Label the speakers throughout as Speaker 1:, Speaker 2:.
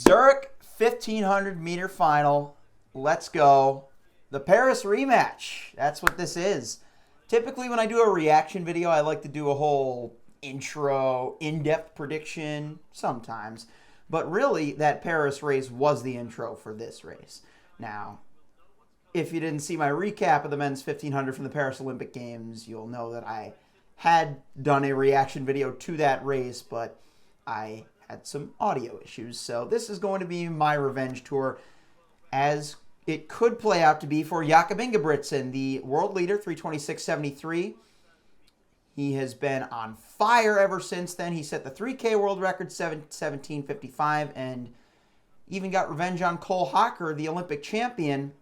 Speaker 1: Zurich 1500 meter final. Let's go. The Paris rematch. That's what this is. Typically when I do a reaction video, I like to do a whole intro, in-depth prediction, sometimes. But really, that Paris race was the intro for this race. Now, if you didn't see my recap of the men's 1500 from the Paris Olympic Games, you'll know that I had done a reaction video to that race, but I had some audio issues. So this is going to be my revenge tour, as it could play out to be for Jakob Ingebrigtsen, the world leader, 326.73. He has been on fire ever since then. He set the 3K world record, 17:55, and even got revenge on Cole Hocker, the Olympic champion,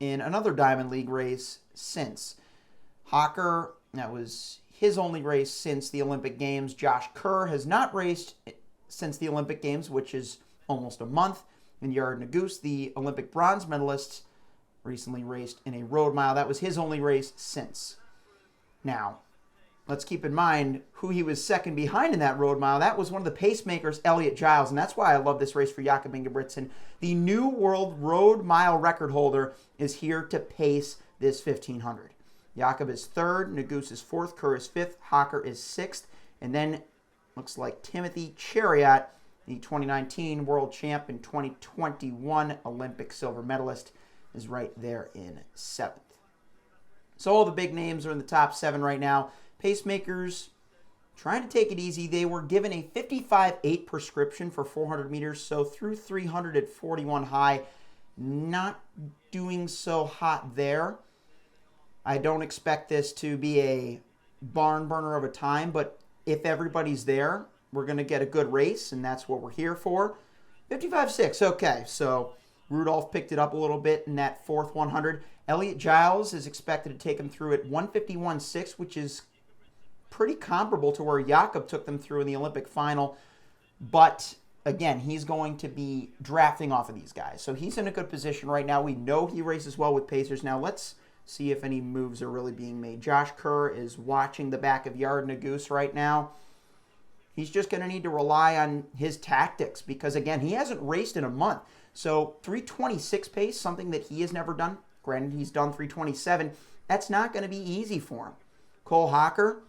Speaker 1: in another Diamond League race since. Hocker, that was his only race since the Olympic Games. Josh Kerr has not raced since the Olympic Games, which is almost a month. And Yared Nuguse, the Olympic bronze medalist, recently raced in a road mile. That was his only race since. Now, let's keep in mind who he was second behind in that road mile. That was one of the pacemakers, Elliott Giles, and that's why I love this race for Jakob Ingebrigtsen. The new world road mile record holder is here to pace this 1500. Jakob is third, Nuguse is fourth, Kerr is fifth, Hocker is sixth, and then looks like Timothy Chariot, the 2019 world champ and 2021 Olympic silver medalist, is right there in seventh. So all the big names are in the top seven right now. Pacemakers trying to take it easy. They were given a 55.8 prescription for 400 meters, so through 300 at 41 high. Not doing so hot there. I don't expect this to be a barn burner of a time, but if everybody's there, we're going to get a good race, and that's what we're here for. 55.6, okay, so Rudolph picked it up a little bit in that fourth 100. Elliott Giles is expected to take him through at 151.6, which is pretty comparable to where Jakob took them through in the Olympic final. But, again, he's going to be drafting off of these guys. So he's in a good position right now. We know he races well with pacers. Now let's see if any moves are really being made. Josh Kerr is watching the back of Yared Nuguse right now. He's just going to need to rely on his tactics because, again, he hasn't raced in a month. So 326 pace, something that he has never done. Granted, he's done 327. That's not going to be easy for him. Cole Hocker,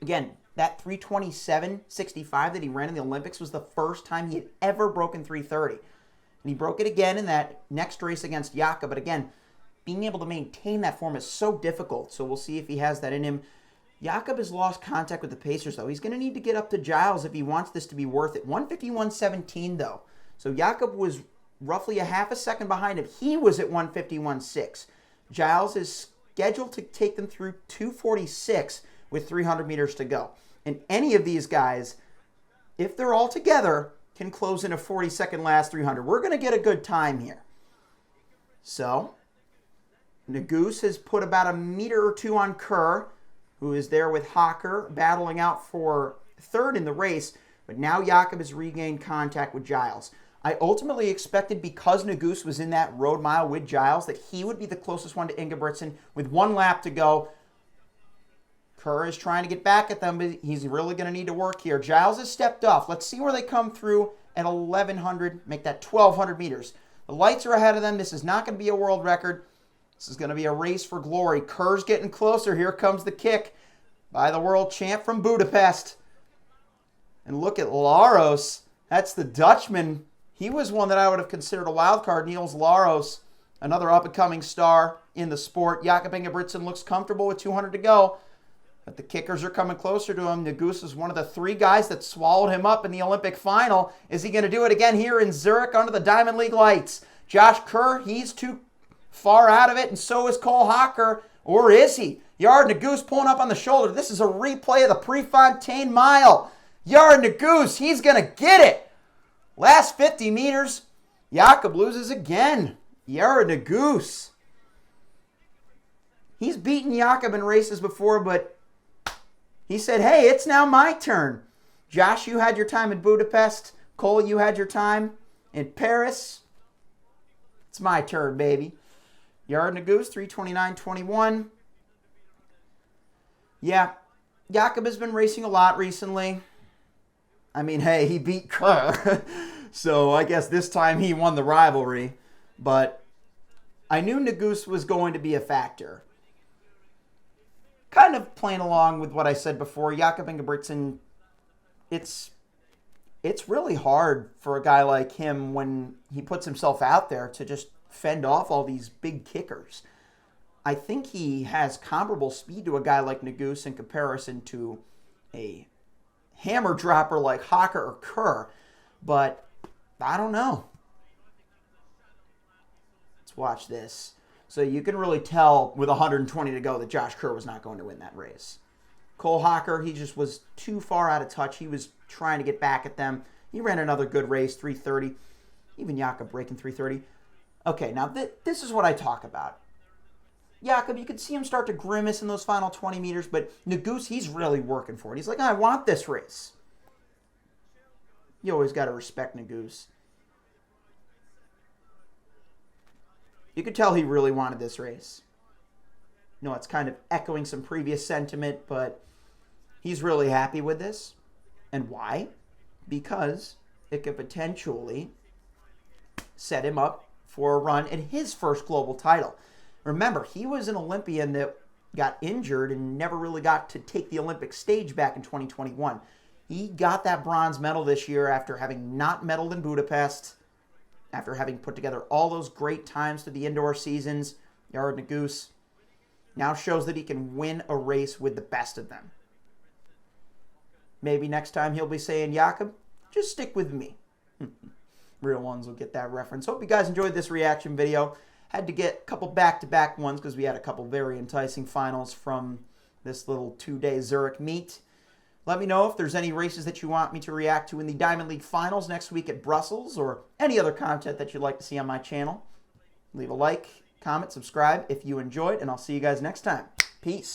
Speaker 1: again, that 327.65 that he ran in the Olympics was the first time he had ever broken 330. And he broke it again in that next race against Jakob. But again, being able to maintain that form is so difficult. So we'll see if he has that in him. Jakob has lost contact with the pacers, though. He's going to need to get up to Giles if he wants this to be worth it. 151.17, though. So Jakob was roughly a half a second behind him. He was at 151.6. Giles is scheduled to take them through 246 with 300 meters to go. And any of these guys, if they're all together, can close in a 40-second last 300. We're going to get a good time here. So Nuguse has put about a meter or two on Kerr, who is there with Hocker, battling out for third in the race. But now Jakob has regained contact with Giles. I ultimately expected, because Nuguse was in that road mile with Giles, that he would be the closest one to Ingebrigtsen with one lap to go. Kerr is trying to get back at them, but he's really going to need to work here. Giles has stepped off. Let's see where they come through at 1,100, make that 1,200 meters. The lights are ahead of them. This is not going to be a world record. This is going to be a race for glory. Kerr's getting closer. Here comes the kick by the world champ from Budapest. And look at Laros. That's the Dutchman. He was one that I would have considered a wild card. Niels Laros, another up-and-coming star in the sport. Jakob Ingebrigtsen looks comfortable with 200 to go. But the kickers are coming closer to him. Nuguse is one of the three guys that swallowed him up in the Olympic final. Is he going to do it again here in Zurich under the Diamond League lights? Josh Kerr, he's too far out of it, and so is Cole Hocker. Or is he? Yared Nuguse pulling up on the shoulder. This is a replay of the Prefontaine Mile. Yared Nuguse, he's going to get it. Last 50 meters, Jakob loses again. Yared Nuguse. He's beaten Jakob in races before, but he said, hey, it's now my turn. Josh, you had your time in Budapest. Cole, you had your time in Paris. It's my turn, baby. Yared Nuguse, 3:29.21. Yeah, Jakob has been racing a lot recently. I mean, hey, he beat Kerr. So I guess this time he won the rivalry. But I knew Nuguse was going to be a factor. Kind of playing along with what I said before, Jakob Ingebrigtsen, it's really hard for a guy like him when he puts himself out there to just fend off all these big kickers. I think he has comparable speed to a guy like Nuguse in comparison to a hammer dropper like Hocker or Kerr, but I don't know. Let's watch this. So you can really tell with 120 to go that Josh Kerr was not going to win that race. Cole Hocker, he just was too far out of touch. He was trying to get back at them. He ran another good race, 3:30. Even Jakob breaking 3:30. Okay, now this is what I talk about. Jakob, you could see him start to grimace in those final 20 meters, but Nuguse, he's really working for it. He's like, I want this race. You always got to respect Nuguse. You could tell he really wanted this race. You know, it's kind of echoing some previous sentiment, but he's really happy with this. And why? Because it could potentially set him up for a run at his first global title. Remember, he was an Olympian that got injured and never really got to take the Olympic stage back in 2021. He got that bronze medal this year after having not medaled in Budapest, after having put together all those great times through the indoor seasons. Yared Nuguse now shows that he can win a race with the best of them. Maybe next time he'll be saying, Jakob, just stick with me. Real ones will get that reference. Hope you guys enjoyed this reaction video. Had to get a couple back-to-back ones because we had a couple very enticing finals from this little 2-day Zurich meet. Let me know if there's any races that you want me to react to in the Diamond League Finals next week at Brussels, or any other content that you'd like to see on my channel. Leave a like, comment, subscribe if you enjoyed, and I'll see you guys next time. Peace.